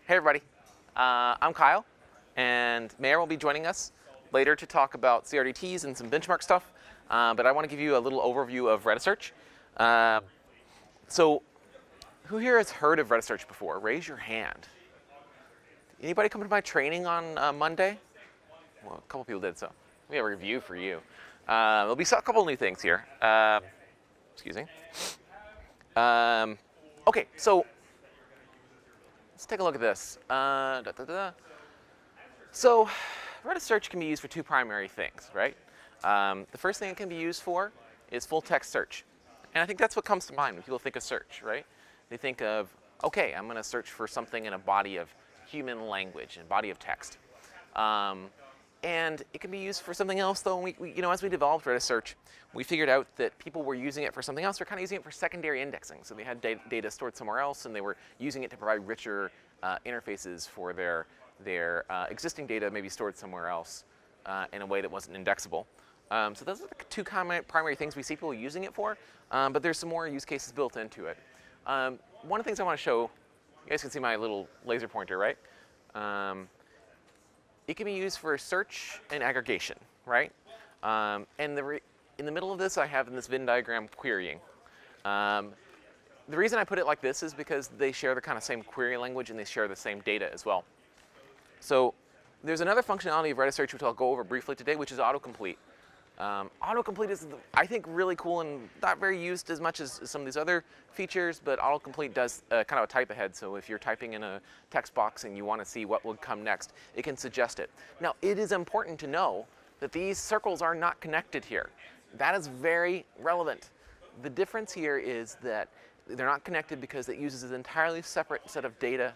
Hey everybody, I'm Kyle, and Mayor will be joining us later to talk about CRDTs and some benchmark stuff, but I want to give you a little overview of RediSearch. So, who here has heard of RediSearch before? Raise your hand. Anybody come to my training on Monday? Well, a couple people did, so we have a review for you. There'll be a couple new things here. Excuse me. Okay, so let's take a look at this. So, RediSearch can be used for two primary things, right? The first thing it can be used for is full text search. And I think that's what comes to mind when people think of search, right? They think of, okay, I'm going to search for something in a body of human language, in a body of text. And it can be used for something else, though. As we developed RediSearch, we figured out that people were using it for something else. They're kind of using it for secondary indexing. So they had data stored somewhere else, and they were using it to provide richer interfaces for their existing data, maybe stored somewhere else in a way that wasn't indexable. So those are the two primary things we see people using it for. But there's some more use cases built into it. One of the things I want to show, you guys can see my little laser pointer, right? It can be used for search and aggregation, right? And in the middle of this, I have in this Venn diagram querying. The reason I put it like this is because they share the kind of same query language and they share the same data as well. So there's another functionality of RediSearch which I'll go over briefly today, which is Autocomplete. Autocomplete is, I think, really cool and not very used as much as some of these other features, but Autocomplete does kind of a type ahead. So if you're typing in a text box and you want to see what would come next, it can suggest it. Now, it is important to know that these circles are not connected here. That is very relevant. The difference here is that they're not connected because it uses an entirely separate set of data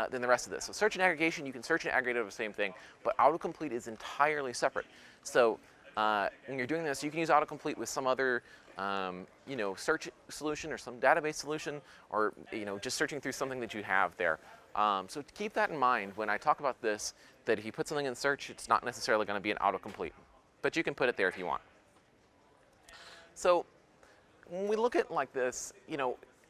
than the rest of this. So search and aggregation, you can search and aggregate over the same thing, but Autocomplete is entirely separate. So when you're doing this, you can use Autocomplete with some other, search solution or some database solution, or just searching through something that you have there. So keep that in mind when I talk about this. That if you put something in search, it's not necessarily going to be an Autocomplete, but you can put it there if you want. So when we look at it like this,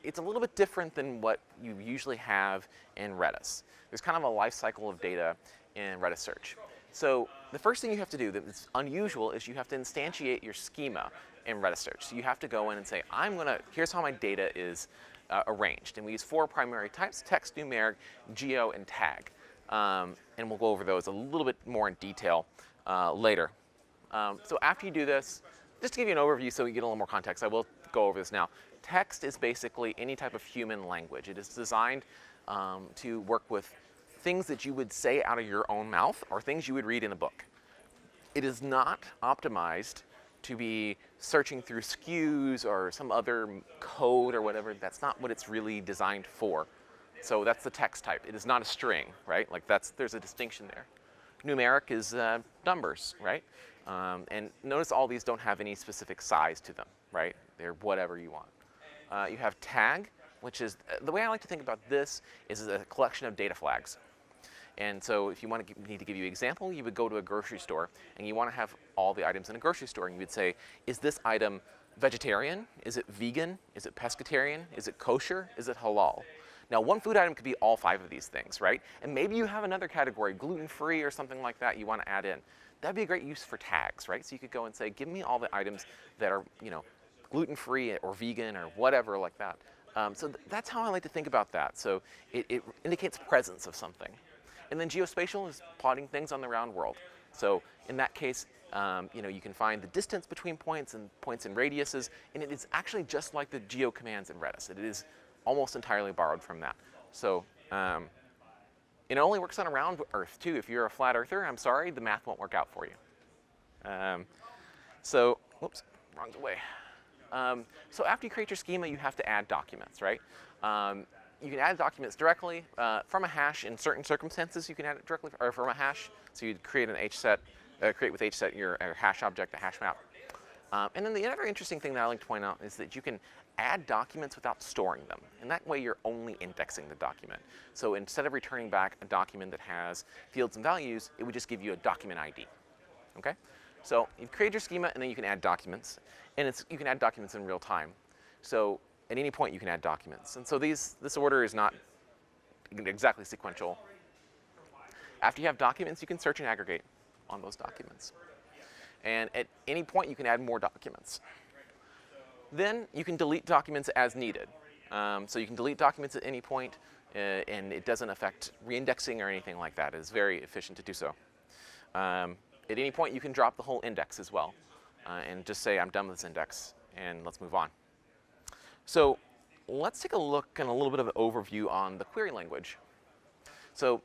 it's a little bit different than what you usually have in Redis. There's kind of a life cycle of data in RediSearch. So the first thing you have to do that's unusual is you have to instantiate your schema in RediSearch. So you have to go in and say, here's how my data is arranged. And we use 4 primary types: text, numeric, geo, and tag. And we'll go over those a little bit more in detail later. So after you do this, just to give you an overview so you get a little more context, I will go over this now. Text is basically any type of human language. It is designed to work with things that you would say out of your own mouth or things you would read in a book. It is not optimized to be searching through SKUs or some other code or whatever. That's not what it's really designed for. So that's the text type. It is not a string, right? Like there's a distinction there. Numeric is numbers, right? And notice all these don't have any specific size to them, right? They're whatever you want. You have tag, which is, the way I like to think about this is a collection of data flags. And so if you need to give you an example, you would go to a grocery store and you want to have all the items in a grocery store, and you would say, is this item vegetarian? Is it vegan? Is it pescatarian? Is it kosher? Is it halal? Now, one food item could be all 5 of these things, right? And maybe you have another category, gluten-free or something like that, you want to add in. That'd be a great use for tags, right? So you could go and say, give me all the items that are, gluten-free or vegan or whatever like that. So that's how I like to think about that. So it indicates presence of something. And then geospatial is plotting things on the round world. So in that case, you can find the distance between points and radiuses, and it is actually just like the geo commands in Redis. It is almost entirely borrowed from that. So it only works on a round Earth too. If you're a flat earther, I'm sorry, the math won't work out for you. Whoops, wrong way. So after you create your schema, you have to add documents, right? You can add documents directly from a hash. In certain circumstances, you can add it directly from a hash. So you'd create an hset, create with hset your hash object, a hash map. And then the other interesting thing that I like to point out is that you can add documents without storing them. And that way you're only indexing the document. So instead of returning back a document that has fields and values, it would just give you a document ID. Okay? So you've created your schema, and then you can add documents. And you can add documents in real time. So at any point you can add documents. And so this order is not exactly sequential. After you have documents, you can search and aggregate on those documents. And at any point, you can add more documents. Then you can delete documents as needed. So you can delete documents at any point, and it doesn't affect reindexing or anything like that. It's very efficient to do so. At any point, you can drop the whole index as well, and just say, I'm done with this index, and let's move on. So let's take a look and a little bit of an overview on the query language. So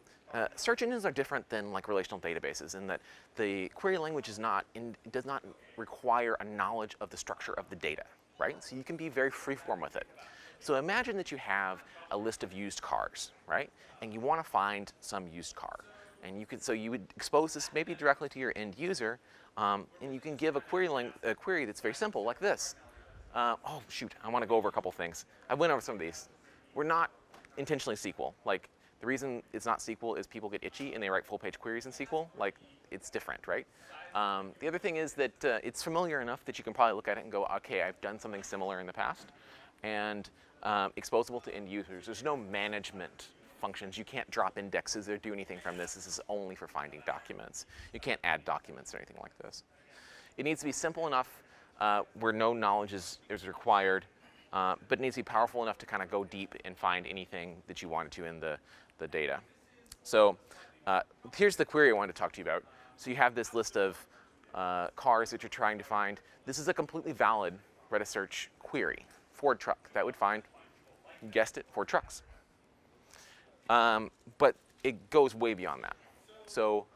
search engines are different than like relational databases in that the query language does not require a knowledge of the structure of the data, right? So you can be very freeform with it. So imagine that you have a list of used cars, right? And you want to find some used car. And so you would expose this maybe directly to your end user, and you can give a query that's very simple, like this. Oh shoot, I want to go over a couple things. I went over some of these. We're not intentionally SQL. Like, the reason it's not SQL is people get itchy and they write full-page queries in SQL. Like, it's different, right? The other thing is that it's familiar enough that you can probably look at it and go, okay, I've done something similar in the past. And exposable to end users. There's no management functions. You can't drop indexes or do anything from this. This is only for finding documents. You can't add documents or anything like this. It needs to be simple enough where no knowledge is required, but it needs to be powerful enough to kind of go deep and find anything that you wanted to in the data. So here's the query I wanted to talk to you about. So you have this list of cars that you're trying to find. This is a completely valid RediSearch query. Ford truck. That would find, you guessed it, Ford trucks. But it goes way beyond that. So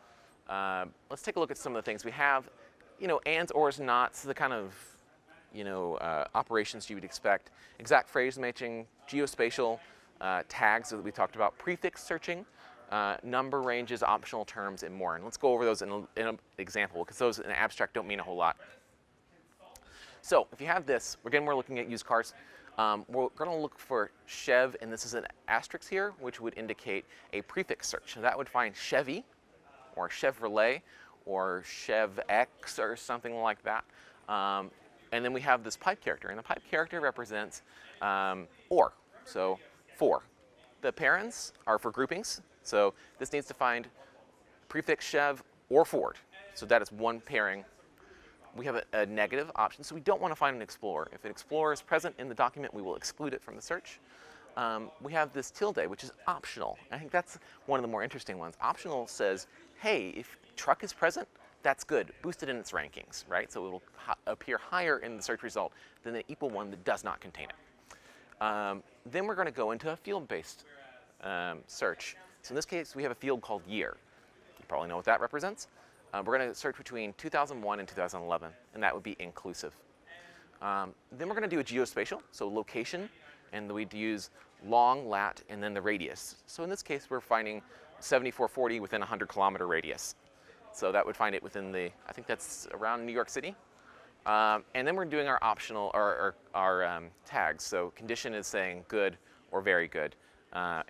let's take a look at some of the things we have. Ands, ors, nots, the kind of operations you would expect. Exact phrase matching, geospatial, tags that we talked about, prefix searching, number ranges, optional terms, and more. And let's go over those in an example, because those in abstract don't mean a whole lot. So if you have this, again, we're looking at used cars. We're going to look for Chev, and this is an asterisk here, which would indicate a prefix search. So that would find Chevy, or Chevrolet, or Chev X, or something like that. And then we have this pipe character, and the pipe character represents or, so for. The parents are for groupings, so this needs to find prefix Chev or Ford. So that is one pairing. We have a negative option, so we don't want to find an explorer. If an explorer is present in the document, we will exclude it from the search. We have this tilde, which is optional. I think that's one of the more interesting ones. Optional says, hey, if truck is present, that's good. Boost it in its rankings, right? So it will appear higher in the search result than the equal one that does not contain it. Then we're going to go into a field-based search. So in this case, we have a field called year. You probably know what that represents. We're going to search between 2001 and 2011, and that would be inclusive. Then we're going to do a geospatial, so location, and we'd use long, lat, and then the radius. So in this case, we're finding 7440 within a 100-kilometer radius. So that would find it within the, I think that's around New York City. And then we're doing our optional, our tags. So condition is saying good or very good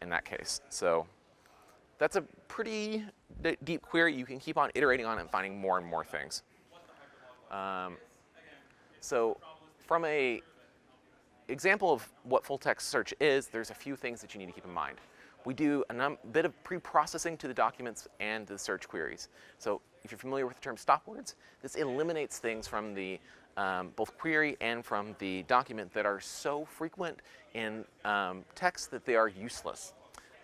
in that case. So that's a pretty deep query. You can keep on iterating on it and finding more and more things. So from a example of what full text search is, there's a few things that you need to keep in mind. We do a bit of pre-processing to the documents and the search queries. So if you're familiar with the term stop words, this eliminates things from the both query and from the document that are so frequent in text that they are useless.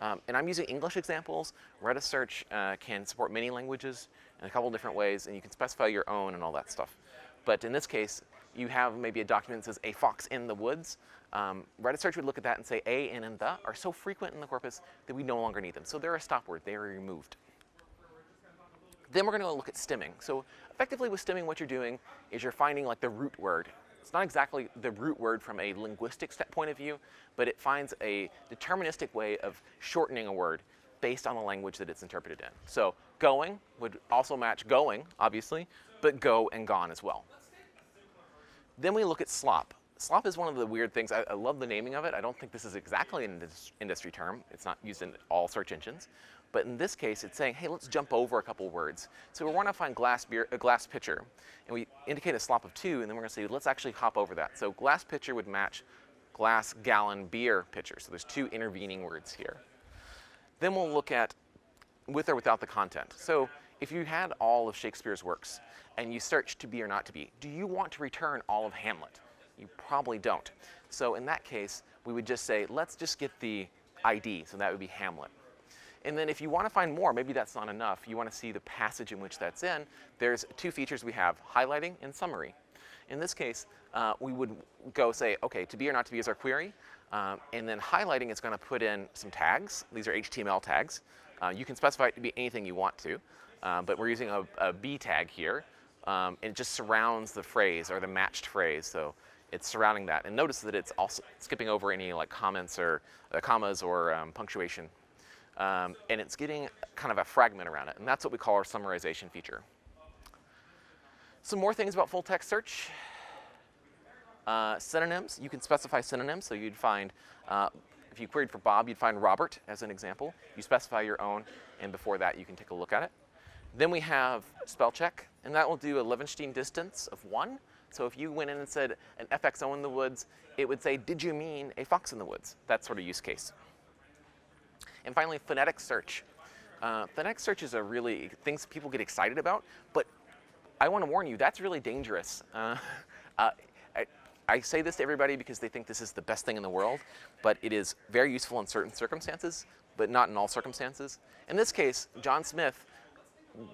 And I'm using English examples. RediSearch can support many languages in a couple different ways, and you can specify your own and all that stuff. But in this case, you have maybe a document that says a fox in the woods. RediSearch would look at that and say a and the are so frequent in the corpus that we no longer need them. So they're a stop word. They are removed. Then we're going to look at stemming. So effectively with stemming, what you're doing is you're finding like the root word. It's not exactly the root word from a linguistic point of view, but it finds a deterministic way of shortening a word based on the language that it's interpreted in. So going would also match going, obviously, but go and gone as well. Then we look at slop. Slop is one of the weird things. I love the naming of it. I don't think this is exactly an industry term. It's not used in all search engines. But in this case, it's saying, hey, let's jump over a couple words. So we want to find glass pitcher. And we indicate a slop of 2, and then we're going to say, let's actually hop over that. So glass pitcher would match glass gallon beer pitcher. So there's 2 intervening words here. Then we'll look at with or without the content. So if you had all of Shakespeare's works and you search to be or not to be, do you want to return all of Hamlet? You probably don't. So in that case, we would just say, let's just get the ID, so that would be Hamlet. And then if you want to find more, maybe that's not enough, you want to see the passage in which that's in, there's two features we have, highlighting and summary. In this case, we would go say, okay, to be or not to be is our query, and then highlighting is going to put in some tags. These are HTML tags. You can specify it to be anything you want to, but we're using a B tag here, and it just surrounds the phrase or the matched phrase, so it's surrounding that. And notice that it's also skipping over any like comments or commas or punctuation, and it's getting kind of a fragment around it, and that's what we call our summarization feature. Some more things about full text search. Synonyms, you can specify synonyms, so you'd find, if you queried for Bob, you'd find Robert as an example. You specify your own, and before that you can take a look at it. Then we have spell check, and that will do a Levenshtein distance of 1. So if you went in and said an FXO in the woods, it would say, did you mean a fox in the woods? That sort of use case. And finally, phonetic search. Phonetic search is a really, things people get excited about, but I want to warn you, that's really dangerous. I say this to everybody because they think this is the best thing in the world, but it is very useful in certain circumstances, but not in all circumstances. In this case, John Smith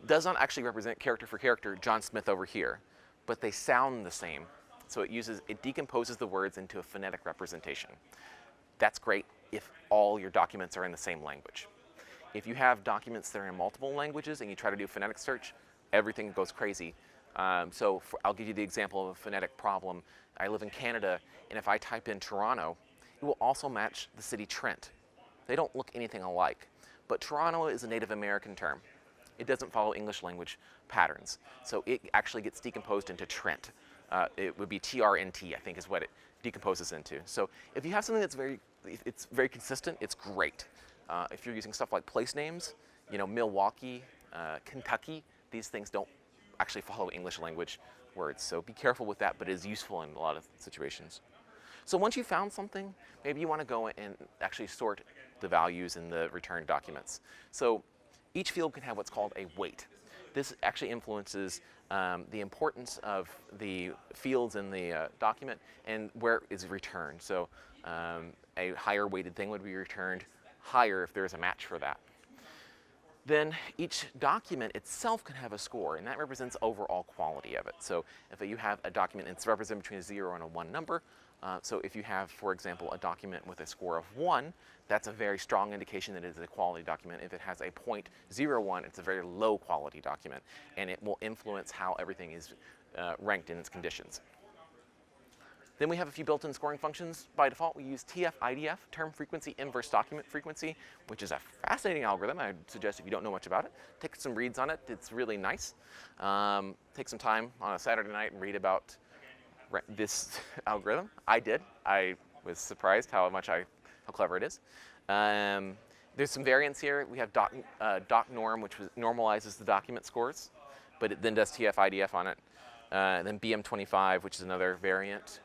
does not actually represent character for character John Smith over here, but they sound the same. So it decomposes the words into a phonetic representation. That's great if all your documents are in the same language. If you have documents that are in multiple languages and you try to do phonetic search, everything goes crazy. I'll give you the example of a phonetic problem. I live in Canada, and if I type in Toronto, it will also match the city Trent. They don't look anything alike, but Toronto is a Native American term. It doesn't follow English language patterns, so it actually gets decomposed into Trent. It would be TRNT, I think, is what it decomposes into. So if you have something that's very consistent, it's great. If you're using stuff like place names, Milwaukee, Kentucky, these things don't actually follow English language words. So be careful with that, but it is useful in a lot of situations. So once you've found something, maybe you want to go and actually sort the values in the returned documents. So each field can have what's called a weight. This actually influences the importance of the fields in the document and where it is returned. So a higher weighted thing would be returned higher if there's a match for that. Then each document itself can have a score, and that represents overall quality of it. So if you have a document, it's represented between a 0 and a 1 number. So if you have, for example, a document with a score of 1, that's a very strong indication that it is a quality document. If it has a 0.01, it's a very low quality document, and it will influence how everything is ranked in its conditions. Then we have a few built-in scoring functions. By default, we use TF-IDF, term frequency inverse document frequency, which is a fascinating algorithm. I would suggest if you don't know much about it, take some reads on it. It's really nice. Take some time on a Saturday night and read about this algorithm. I did. I was surprised how clever it is. There's some variants here. We have docnorm, which normalizes the document scores, but it then does TF-IDF on it. Then BM25, which is another variant.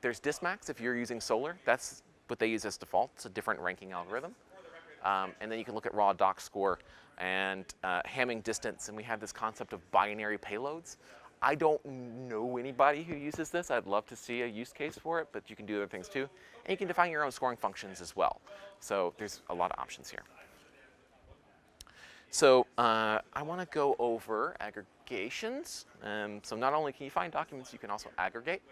There's Dismax if you're using Solr. That's what they use as default. It's a different ranking algorithm. And then you can look at raw doc score and Hamming distance, and we have this concept of binary payloads. I don't know anybody who uses this. I'd love to see a use case for it, but you can do other things too. And you can define your own scoring functions as well. So there's a lot of options here. So I want to go over aggregations. So not only can you find documents, you can also aggregate.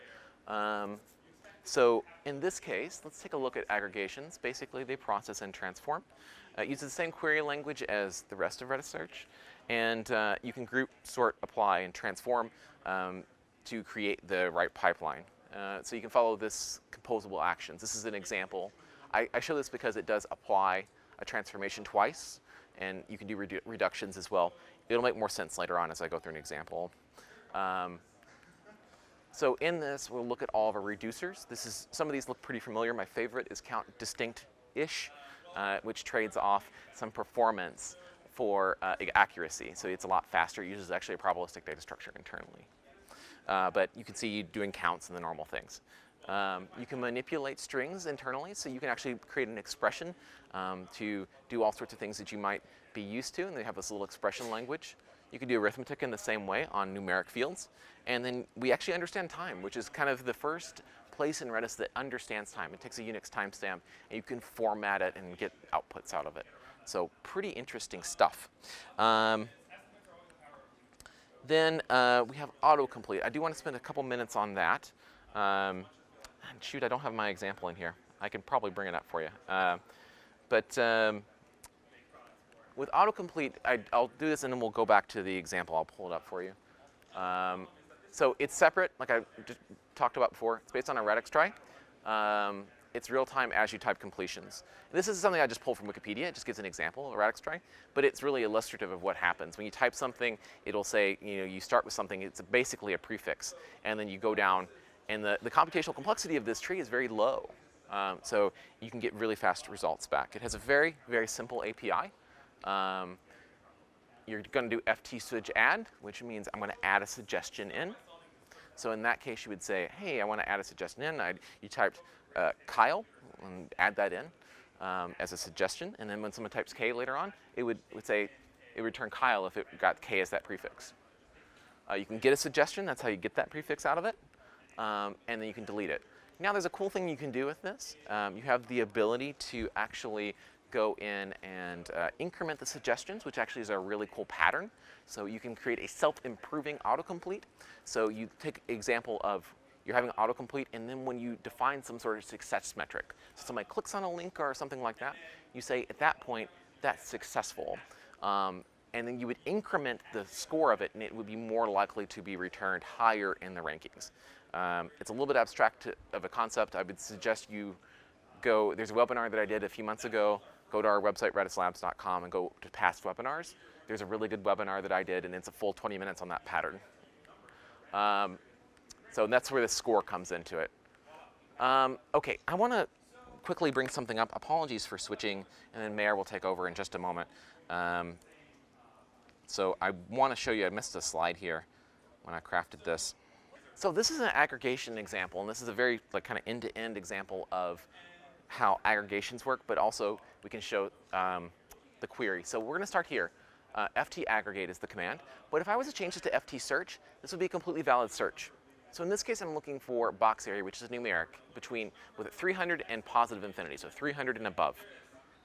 So in this case, let's take a look at aggregations. Basically, they process and transform. It uses the same query language as the rest of RediSearch. And you can group, sort, apply, and transform to create the right pipeline. So you can follow this composable actions. This is an example. I show this because it does apply a transformation twice, and you can do reductions as well. It'll make more sense later on as I go through an example. So in this, we'll look at all of our reducers. Some of these look pretty familiar. My favorite is count distinct-ish, which trades off some performance for accuracy. So it's a lot faster. It uses actually a probabilistic data structure internally. But you can see doing counts and the normal things. You can manipulate strings internally, so you can actually create an expression to do all sorts of things that you might be used to, and they have this little expression language. You can do arithmetic in the same way on numeric fields. And then we actually understand time, which is kind of the first place in Redis that understands time. It takes a Unix timestamp, and you can format it and get outputs out of it. So pretty interesting stuff. Then we have autocomplete. I do want to spend a couple minutes on that. Shoot, I don't have my example in here. I can probably bring it up for you. With autocomplete, I'll do this and then we'll go back to the example. I'll pull it up for you. So it's separate, like I just talked about before. It's based on a Redis try. It's real-time as you type completions. This is something I just pulled from Wikipedia. It just gives an example of a Redis try, but it's really illustrative of what happens. When you type something, it'll say, you start with something. It's basically a prefix, and then you go down, and the computational complexity of this tree is very low. So you can get really fast results back. It has a very, very simple API. You're going to do ft_switch_add, which means I'm going to add a suggestion in. So in that case, you would say, hey, I want to add a suggestion in. You typed Kyle and add that in as a suggestion. And then when someone types K later on, it would say it would return Kyle if it got K as that prefix. You can get a suggestion. That's how you get that prefix out of it. And then you can delete it. Now there's a cool thing you can do with this. You have the ability to actually go in and increment the suggestions, which actually is a really cool pattern. So you can create a self-improving autocomplete. So you take example of you're having autocomplete, and then when you define some sort of success metric, so somebody clicks on a link or something like that, you say at that point, that's successful. And then you would increment the score of it, and it would be more likely to be returned higher in the rankings. It's a little bit abstract of a concept. I would suggest you go, there's a webinar that I did a few months ago. Go to our website, redislabs.com, and go to past webinars. There's a really good webinar that I did, and it's a full 20 minutes on that pattern. So that's where the score comes into it. OK, I want to quickly bring something up. Apologies for switching, and then Meir will take over in just a moment. So I want to show you, I missed a slide here when I crafted this. So this is an aggregation example, and this is a very kind of end-to-end example of how aggregations work, but also we can show the query. So we're going to start here. ft_aggregate is the command. But if I was to change this to ft_search, this would be a completely valid search. So in this case, I'm looking for box area, which is numeric, with 300 and positive infinity, so 300 and above,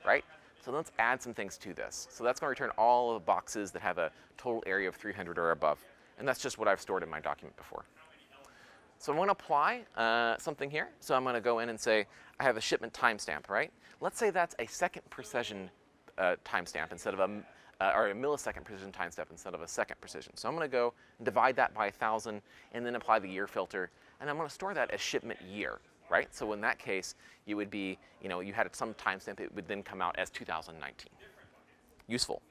right? So let's add some things to this. So that's going to return all of the boxes that have a total area of 300 or above. And that's just what I've stored in my document before. So I'm going to apply something here. So I'm going to go in and say, I have a shipment timestamp, right? Let's say that's a second precision timestamp instead of or a millisecond precision timestamp instead of a second precision. So I'm going to go and divide that by 1,000 and then apply the year filter. And I'm going to store that as shipment year, right? So in that case, you would be, you had some timestamp, it would then come out as 2019. Useful.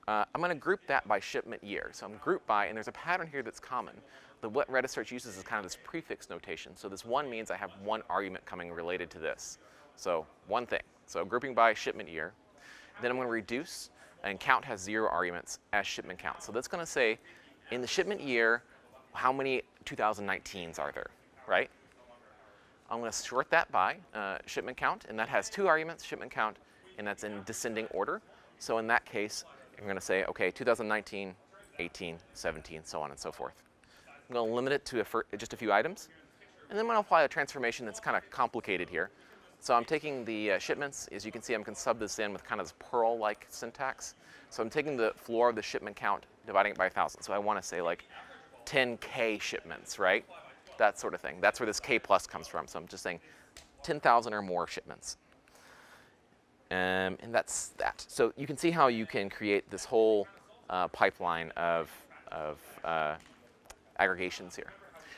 I'm going to group that by shipment year. So I'm group by, and there's a pattern here that's common. What RediSearch uses is kind of this prefix notation. So this one means I have one argument coming related to this. So one thing. So grouping by shipment year. Then I'm going to reduce, and count has 0 arguments as shipment count. So that's going to say, in the shipment year, how many 2019s are there, right? I'm going to sort that by shipment count, and that has 2 arguments, shipment count, and that's in descending order. So in that case, I'm going to say, OK, 2019, 18, 17, so on and so forth. I'm going to limit it to just a few items. And then I'm going to apply a transformation that's kind of complicated here. So I'm taking the shipments. As you can see, I'm going to sub this in with kind of this Perl-like syntax. So I'm taking the floor of the shipment count, dividing it by 1,000. So I want to say like 10K shipments, right? That sort of thing. That's where this K plus comes from. So I'm just saying 10,000 or more shipments. And that's that. So you can see how you can create this whole pipeline of aggregations here.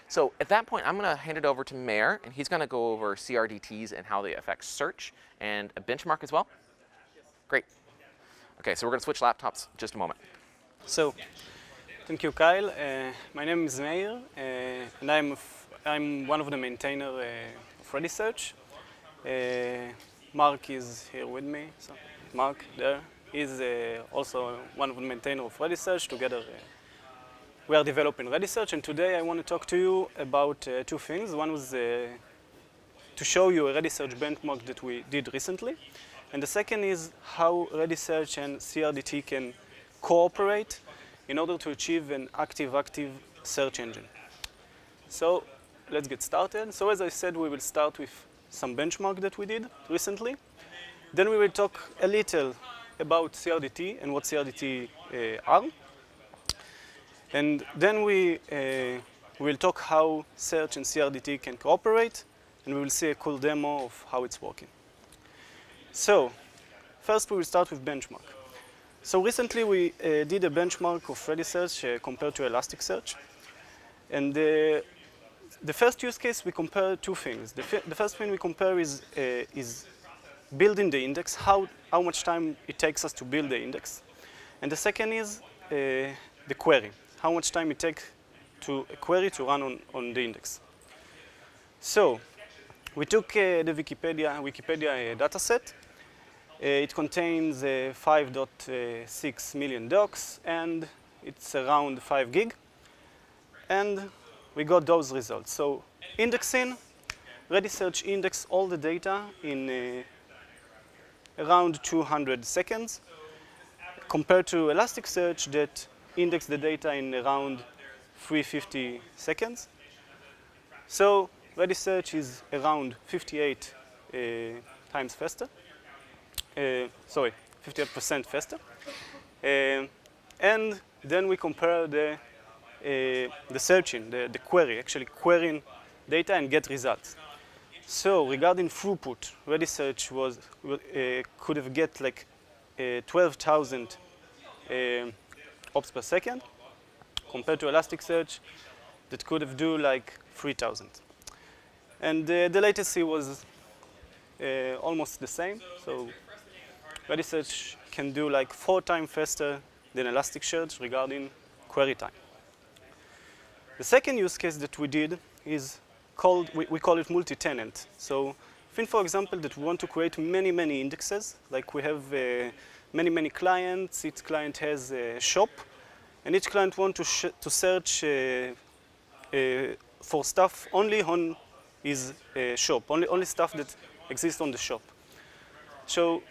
So at that point, I'm going to hand it over to Meir, and he's going to go over CRDTs and how they affect search and a benchmark as well. Great. OK, so we're going to switch laptops in just a moment. So, thank you, Kyle. My name is Meir, and I'm one of the maintainers of RediSearch. Mark is here with me. So Mark there. He's also one of the maintainers of RediSearch. Together, we are developing RediSearch, and today I want to talk to you about 2 things. One was to show you a RediSearch benchmark that we did recently. And the second is how RediSearch and CRDT can cooperate in order to achieve an active-active search engine. So let's get started. So as I said, we will start with some benchmark that we did recently. Then we will talk a little about CRDT and what CRDT are. And then we will talk how search and CRDT can cooperate, and we will see a cool demo of how it's working. So first we will start with benchmark. So recently we did a benchmark of RediSearch compared to Elasticsearch. And the first use case, we compare two things. The first thing we compare is building the index, how much time it takes us to build the index. And the second is the query, how much time it takes to a query to run on the index. So we took the Wikipedia dataset. It contains 5.6 million docs, and it's around 5 gig. And we got those results. So indexing, RediSearch indexed all the data in around 200 seconds, compared to Elasticsearch that indexed the data in around 350 seconds. So RediSearch is around 58 times faster. 58% faster. And then we compare the searching, the query, actually querying data and get results. So regarding throughput, RediSearch could have get like 12,000 ops per second, compared to Elasticsearch that could have do like 3,000. And the latency was almost the same. So RediSearch can do like 4 times faster than Elasticsearch regarding query time. The second use case that we did is we call it multitenant. So think, for example, that we want to create many indexes. Like we have many clients. Each client has a shop, and each client wants to search for stuff only on his shop, only stuff that exists on the shop. So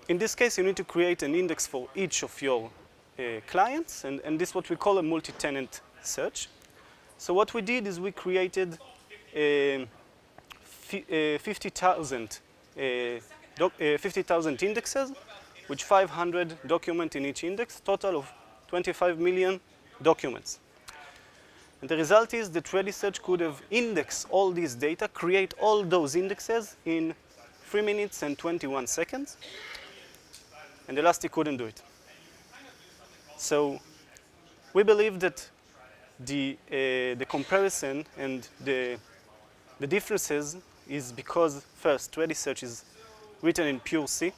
in this case, you need to create an index for each of your clients, and this is what we call a multi-tenant search. So what we did is we created 50,000 indexes with 500 documents in each index, total of 25 million documents. And the result is that RediSearch could have indexed all these data, create all those indexes in 3 minutes and 21 seconds, and Elastic couldn't do it. So we believe that the comparison and the differences is because, first, RediSearch is written in pure C,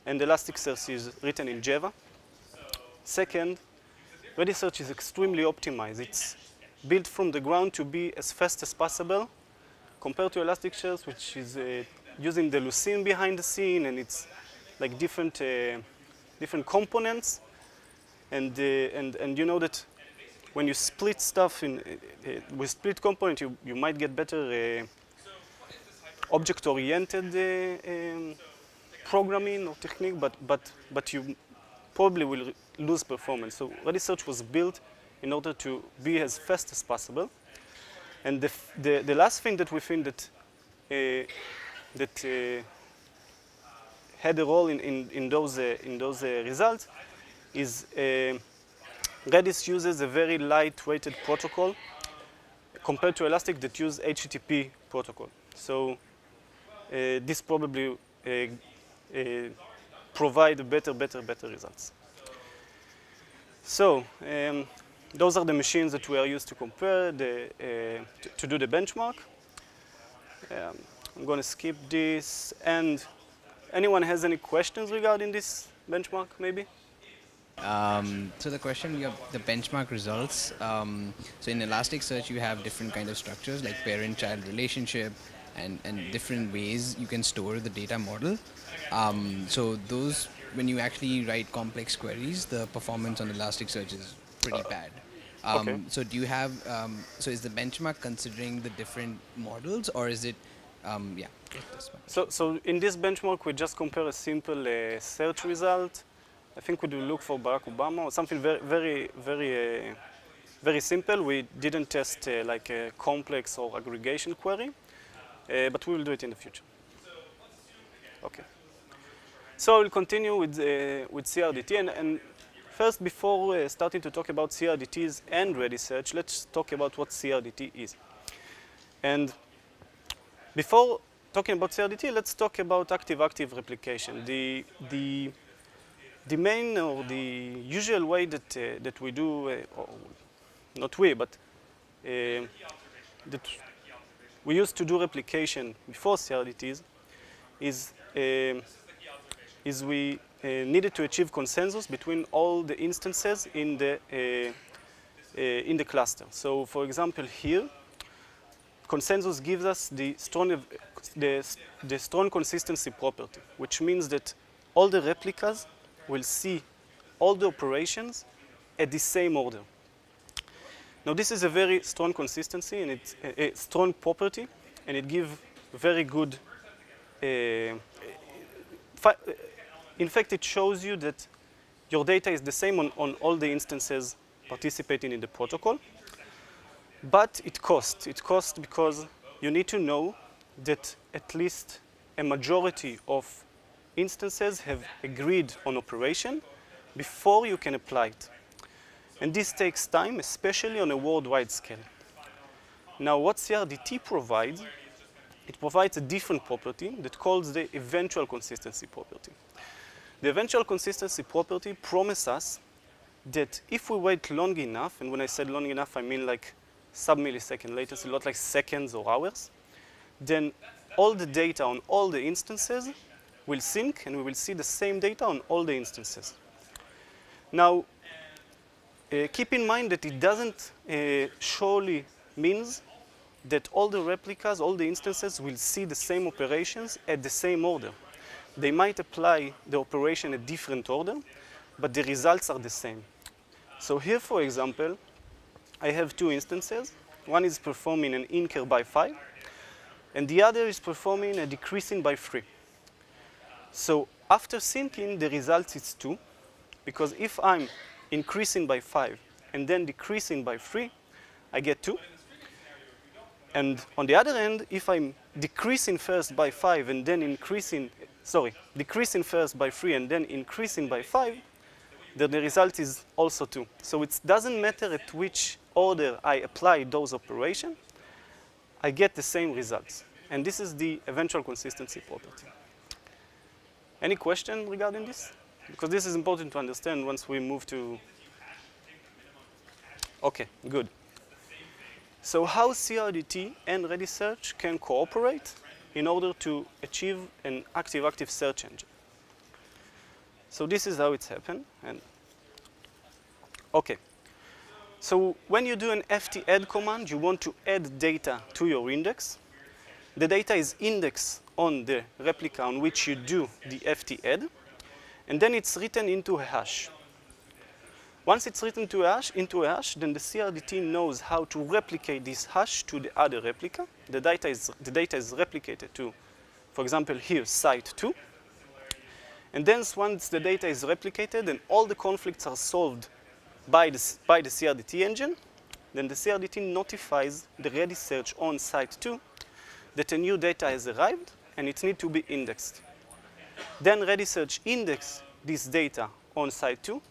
and Elasticsearch is written in Java. Second, RediSearch is extremely optimized. It's built from the ground to be as fast as possible, compared to Elasticsearch, which is using the Lucene behind the scene, and it's like different components. And you know that when you split stuff with split component, you might get better object-oriented programming or technique, but you probably will lose performance. So RediSearch was built in order to be as fast as possible. And the last thing that we think that had a role in those results is Redis uses a very light-weighted protocol compared to Elastic that use HTTP protocol. So this probably provide better results. So those are the machines that we are used to compare, to do the benchmark. I'm going to skip this. And anyone has any questions regarding this benchmark, maybe? So the question, you have the benchmark results. So in Elasticsearch, you have different kind of structures like parent-child relationship and different ways you can store the data model. So those, when you actually write complex queries, the performance on Elasticsearch is pretty bad. Okay. So do you have, so is the benchmark considering the different models, or is it Yeah, that's fine. So in this benchmark, we just compare a simple search result. I think we do look for Barack Obama or something very simple. We didn't test like a complex or aggregation query, but we will do it in the future. Okay. So I will continue with CRDT. And first, before starting to talk about CRDTs and RediSearch, let's talk about what CRDT is. And before talking about CRDT, let's talk about ActiveActive replication. The main or the usual way that we do, or not we, but that we used to do replication before CRDTs is we needed to achieve consensus between all the instances in the cluster. So, for example, here, consensus gives us the strong consistency property, which means that all the replicas will see all the operations at the same order. Now, this is a very strong consistency, and it's a strong property, and it gives very good. In fact, it shows you that your data is the same on all the instances participating in the protocol. But it costs. It costs because you need to know that at least a majority of instances have agreed on operation before you can apply it. And this takes time, especially on a worldwide scale. Now, what CRDT provides, it provides a different property that calls the eventual consistency property. The eventual consistency property promises us that if we wait long enough, and when I said long enough, I mean like sub-millisecond latency, not like seconds or hours, then all the data on all the instances will sync, and we will see the same data on all the instances. Now, keep in mind that it doesn't surely means that all the replicas, all the instances will see the same operations at the same order. They might apply the operation in a different order, but the results are the same. So here, for example, I have two instances. One is performing an incur by 5, and the other is performing a decreasing by 3. So after syncing, the result is 2, because if I'm increasing by 5 and then decreasing by 3, I get 2. And on the other end, if I'm decreasing first by 5 and then decreasing first by 3 and then increasing by 5, then the result is also 2. So it doesn't matter at which order I apply those operations, I get the same results. And this is the eventual consistency property. Any question regarding this? Because this is important to understand once we move to... Okay, good. So how CRDT and RediSearch can cooperate in order to achieve an active-active search engine. So this is how it's happened. And okay. So when you do an ft-add command, you want to add data to your index. The data is indexed on the replica on which you do the ft-add, and then it's written into a hash. Once it's written into a hash, then the CRDT knows how to replicate this hash to the other replica. The data is replicated to, for example, here, site 2. And then once the data is replicated and all the conflicts are solved by the CRDT engine, then the CRDT notifies the RediSearch on site 2 that a new data has arrived and it needs to be indexed. Then RediSearch indexes this data on site 2.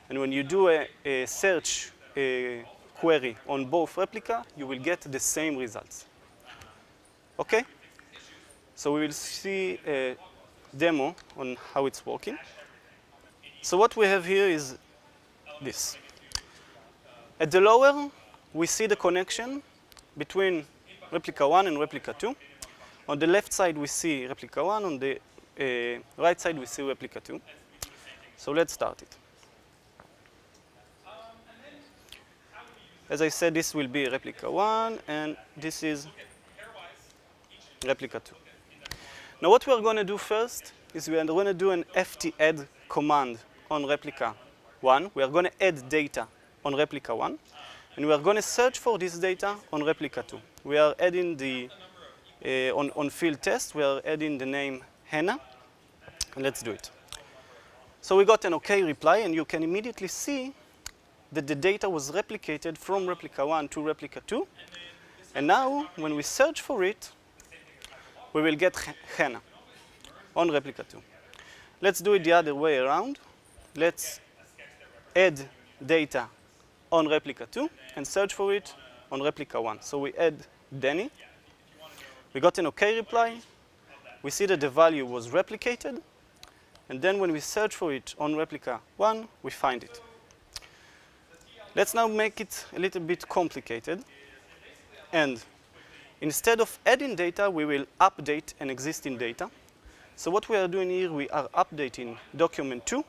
And when you do a search query on both replica, you will get the same results. Okay? So we will see a demo on how it's working. So what we have here is this. At the lower, we see the connection between replica 1 and replica 2. On the left side, we see replica 1. On the right side, we see replica 2. So let's start it. As I said, this will be replica 1, and this is replica 2. Now what we are going to do first is we are going to do an ft-add command on replica 1. We are going to add data on replica 1, and we are going to search for this data on replica 2. We are adding the on field test, we are adding the name Hannah. And let's do it. So we got an OK reply, and you can immediately see that the data was replicated from replica 1 to replica 2. And now, when we search for it, we will get Hannah on replica 2. Let's do it the other way around. Let's add data on replica 2 and search for it on replica 1. So we add Danny. We got an OK reply. We see that the value was replicated. And then when we search for it on replica 1, we find it. Let's now make it a little bit complicated. And instead of adding data, we will update an existing data. So what we are doing here, we are updating document 2.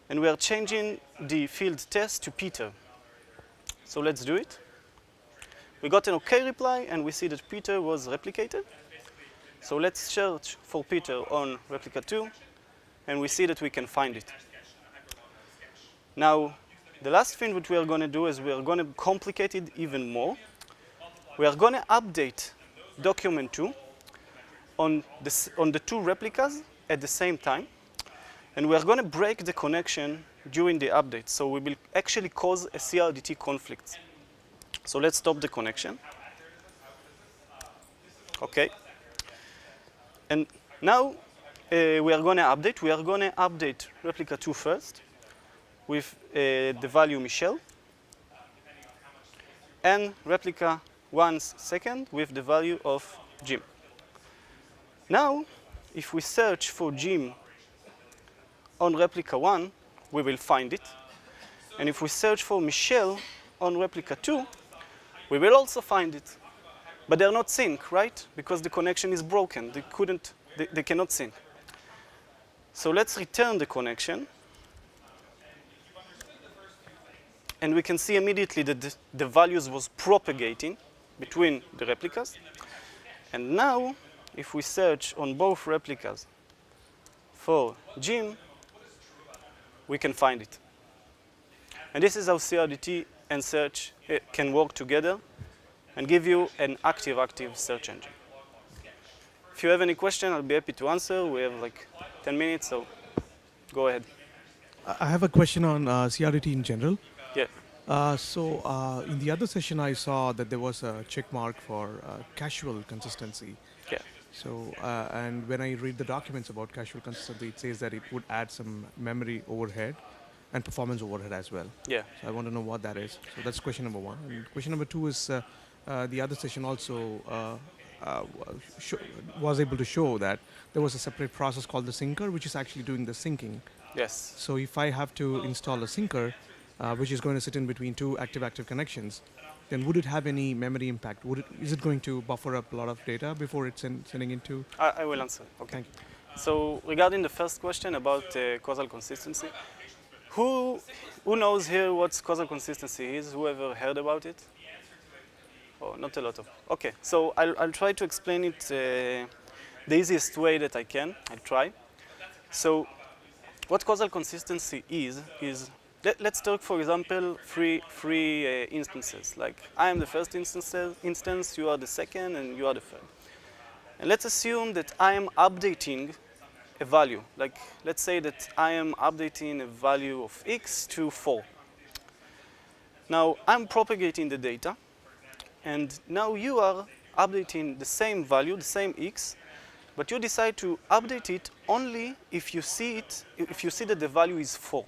And we are changing the field test to Peter. So let's do it. We got an OK reply, and we see that Peter was replicated. So let's search for Peter on replica 2, and we see that we can find it. Now, the last thing that we are going to do is we are going to complicate it even more. We are going to update document 2 on the two replicas at the same time. And we are going to break the connection during the update. So we will actually cause a CRDT conflict. So let's stop the connection. OK. And now we are going to update. We are going to update replica 2 first with the value Michelle. And replica 1 second with the value of Jim. Now, if we search for Jim on replica 1, we will find it. And if we search for Michelle on replica 2, we will also find it. But they're not sync, right? Because the connection is broken. They cannot sync. So let's return the connection. And we can see immediately that the values was propagating between the replicas. And now, if we search on both replicas for Jim, we can find it. And this is how CRDT and search can work together and give you an active search engine. If you have any question, I'll be happy to answer. We have like 10 minutes, so go ahead. I have a question on CRDT in general. Yeah. In the other session, I saw that there was a check mark for casual consistency. Yeah. So, and when I read the documents about casual consistency, it says that it would add some memory overhead and performance overhead as well. Yeah. So I want to know what that is. So that's question number one. And question number two is the other session also was able to show that there was a separate process called the syncer, which is actually doing the syncing. Yes. So if I have to install a syncer, which is going to sit in between two active-active connections, then would it have any memory impact? Is it going to buffer up a lot of data before it's sending into? I will answer. Okay. Thank you. So regarding the first question about causal consistency, who knows here what causal consistency is? Whoever heard about it? Oh, not a lot of. Okay, so I'll try to explain it the easiest way that I can. I'll try. So what causal consistency is let's talk, for example, three instances. Like I am the first instance, you are the second, and you are the third. And let's assume that I am updating a value. Like let's say that I am updating a value of x to 4. Now I'm propagating the data, and now you are updating the same value, the same x, but you decide to update it only if you see that the value is 4.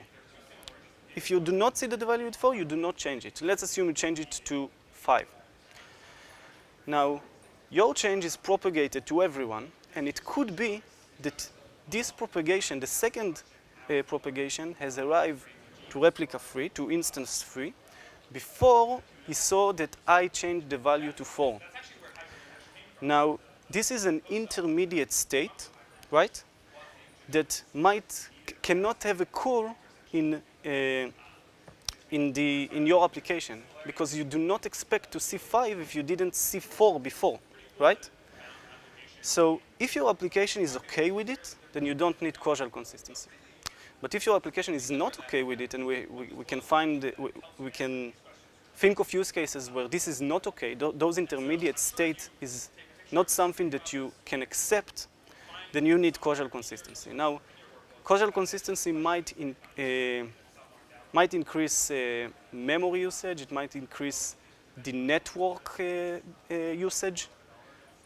If you do not see that the value is 4, you do not change it. Let's assume you change it to 5. Now, your change is propagated to everyone, and it could be that this propagation, the second propagation, has arrived to replica 3, to instance 3, before he saw that I changed the value to 4. Now, this is an intermediate state, right, that cannot have occur in your application, because you do not expect to see 5 if you didn't see 4 before, right? So if your application is okay with it, then you don't need causal consistency. But if your application is not okay with it, and we can think of use cases where this is not okay, those intermediate states is not something that you can accept, then you need causal consistency. Now, causal consistency might increase memory usage, it might increase the network usage,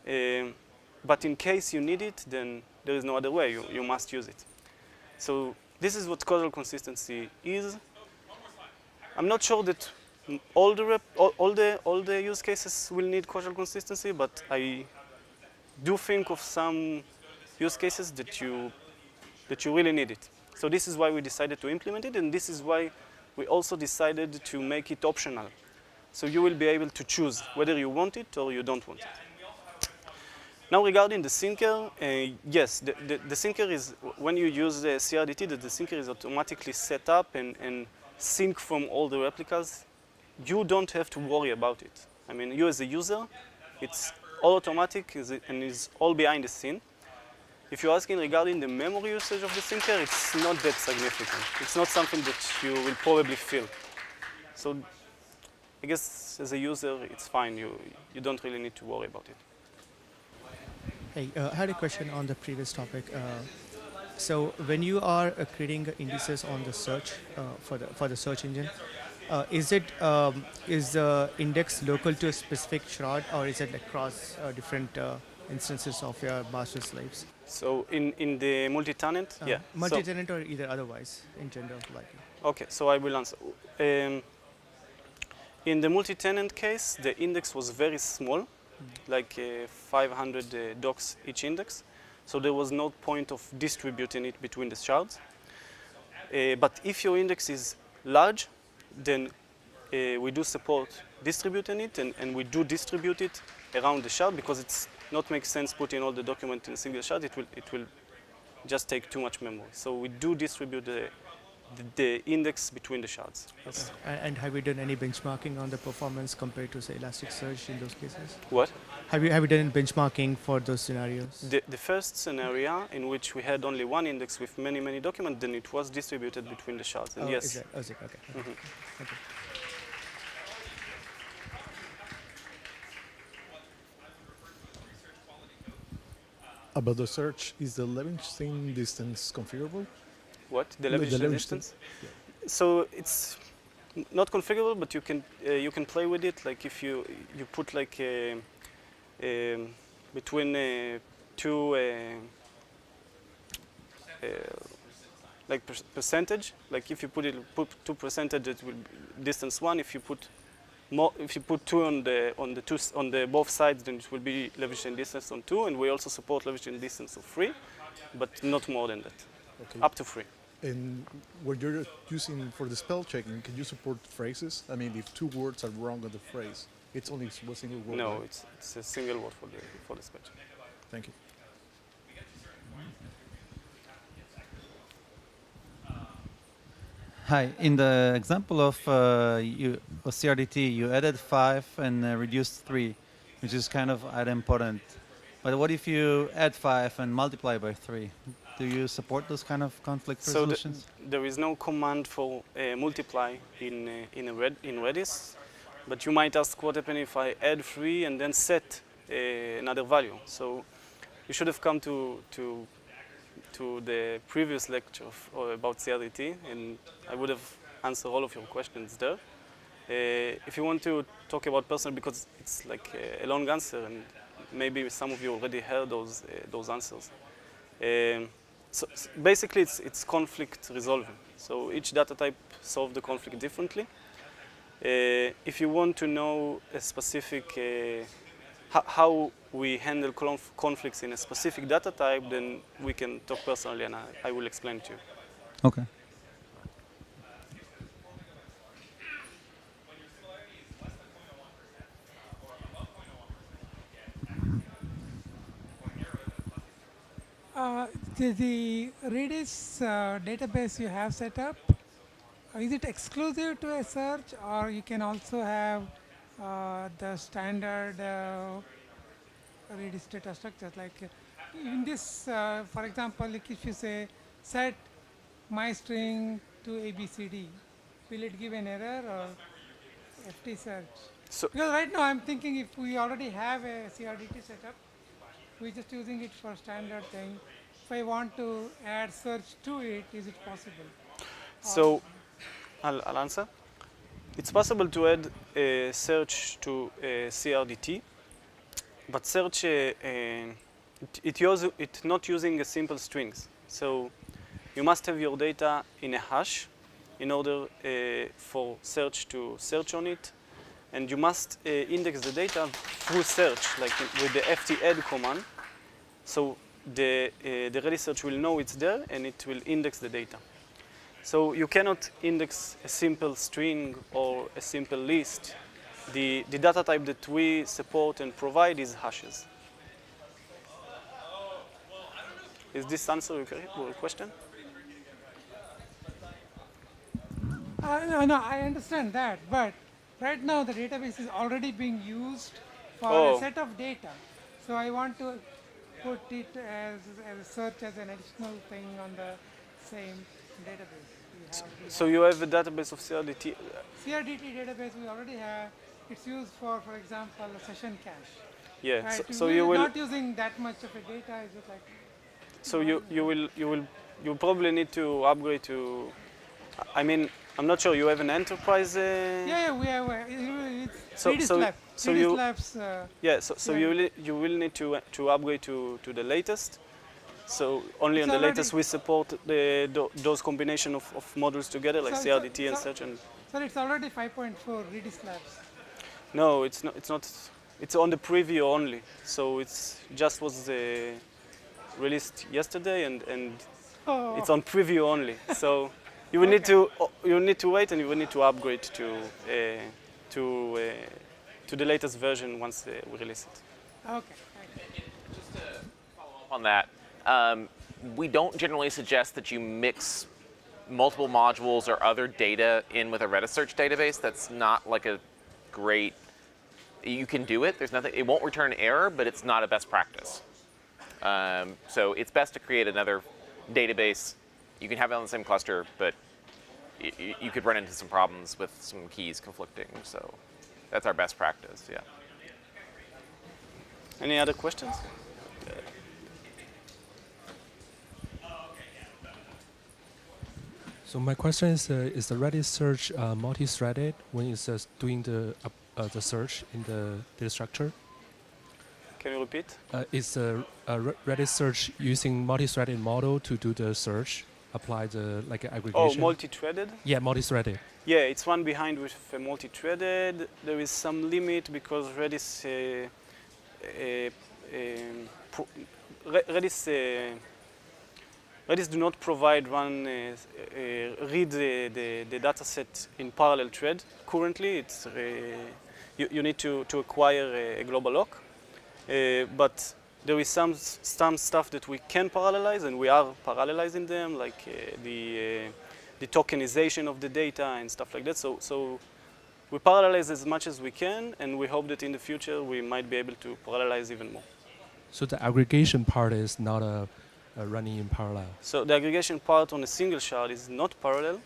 but in case you need it, then there is no other way, you must use it. So this is what causal consistency is. I'm not sure that all the use cases will need causal consistency, but I do think of some use cases that you really need it. So this is why we decided to implement it, and this is why we also decided to make it optional. So you will be able to choose whether you want it or you don't want it. Now regarding the syncer, yes, the syncer is, when you use the CRDT, the syncer is automatically set up and sync from all the replicas. You don't have to worry about it. I mean, you as a user, it's all automatic and is all behind the scene. If you're asking regarding the memory usage of the syncer, it's not that significant. It's not something that you will probably feel. So I guess as a user, it's fine. You don't really need to worry about it. Hey, I had a question on the previous topic. So when you are creating indices on the search for the search engine, is the index local to a specific shard, or is it across different instances of your master slaves? So in the multi-tenant, yeah. Multi-tenant or either otherwise in general, like. Okay, so I will answer. In the multi-tenant case, the index was very small, like 500 docs each index. So there was no point of distributing it between the shards. But if your index is large, then we do support distributing it, and we do distribute it around the shard, because it's not make sense putting all the document in a single shard. It will just take too much memory. So we do distribute the index between the shards. Okay. And have you done any benchmarking on the performance compared to, say, Elasticsearch in those cases? What? Have you done any benchmarking for those scenarios? The first scenario in which we had only one index with many documents, then it was distributed between the shards. And yes. Is it? Okay. Okay. About the search, is the Levenshtein distance configurable? What? The No, Levenshtein distance? Yeah. So it's not configurable, but you can play with it. Like if you put like between two like percentage. Like if you put 2%, it will distance 1. If you put two on the both sides, then it will be Levenshtein distance on 2. And we also support Levenshtein distance of 3, but not more than that. Okay. Up to 3. And what you're using for the spell checking, can you support phrases? I mean, if two words are wrong on the phrase, it's only a single word. No, right? it's a single word for the spell check. Thank you. Hi. In the example of CRDT, you added 5 and reduced 3, which is kind of idempotent. But what if you add 5 and multiply by 3? Do you support those kind of conflict resolutions? So there is no command for multiply in Redis, but you might ask what happens if I add 3 and then set another value. So you should have come to the previous lecture about CRDT, and I would have answered all of your questions there. If you want to talk about personal, because it's like a long answer, and maybe some of you already heard those answers. So basically, it's conflict resolving. So each data type solves the conflict differently. If you want to know a specific how we handle conflicts in a specific data type, then we can talk personally, and I will explain to you. Okay. The Redis database you have set up, is it exclusive to a search, or you can also have the standard Redis data structures? Like in this, for example, like if you say set my string to ABCD, will it give an error or FT search? So because right now I'm thinking if we already have a CRDT setup, we're just using it for standard thing. If I want to add search to it, is it possible? So I'll answer. It's possible to add a search to a CRDT, but search it's not using a simple strings. So you must have your data in a hash in order for search to search on it, and you must index the data through search, like with the ft-add command. So the RediSearch will know it's there and it will index the data. So you cannot index a simple string or a simple list. The data type that we support and provide is hashes. Is this answer your question? No, I understand that, but right now the database is already being used for Oh. a set of data. So I want to put it as a search as an additional thing on the same database. So you have a database of CRDT. CRDT database we already have. It's used for example, a session cache. Yeah. Right? So We're you will. not using that much of a data. Is it like? So you probably need to upgrade to. I mean, I'm not sure. You have an enterprise. Yeah, we have. It's So- Redis so- Lab. so Redis you- Labs. Yeah. So Yeah. you will need to upgrade to the latest. So only It's on the already- latest we support those combination of modules together, like So- CRDT and so- such. And So it's already 5.4 Redis Labs. no, it's not. It's not. It's on the preview only. So it's just was released yesterday, and Oh, it's on preview only. So you will need to wait, and you will need to upgrade to the latest version once we release it. okay. Thank you. On that, we don't generally suggest that you mix multiple modules or other data in with a RediSearch database. That's not like a great. You can do it. There's nothing. It won't return error, but it's not a best practice. So it's best to create another database. You can have it on the same cluster, but you could run into some problems with some keys conflicting. So that's our best practice. Yeah. Any other questions? So my question is the RediSearch multi-threaded when it's doing the search in the data structure? Can you repeat? Is RediSearch using multi-threaded model to do the search, apply the like Oh, aggregation? multi-threaded? Yeah, multi-threaded. Yeah, it's one behind with multi-threaded. There is some limit because Redis Redis do not provide one read the data set in parallel thread. Currently, it's you need to acquire a global lock, but there is some stuff that we can parallelize, and we are parallelizing them, like the tokenization of the data and stuff like that. So we parallelize as much as we can, and we hope that in the future we might be able to parallelize even more. So the aggregation part is not running in parallel. So the aggregation part on a single shard is not parallel,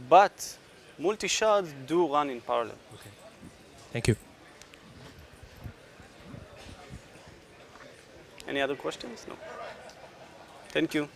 but multi-shards do run in parallel. Okay. Thank you. Any other questions? No. Thank you.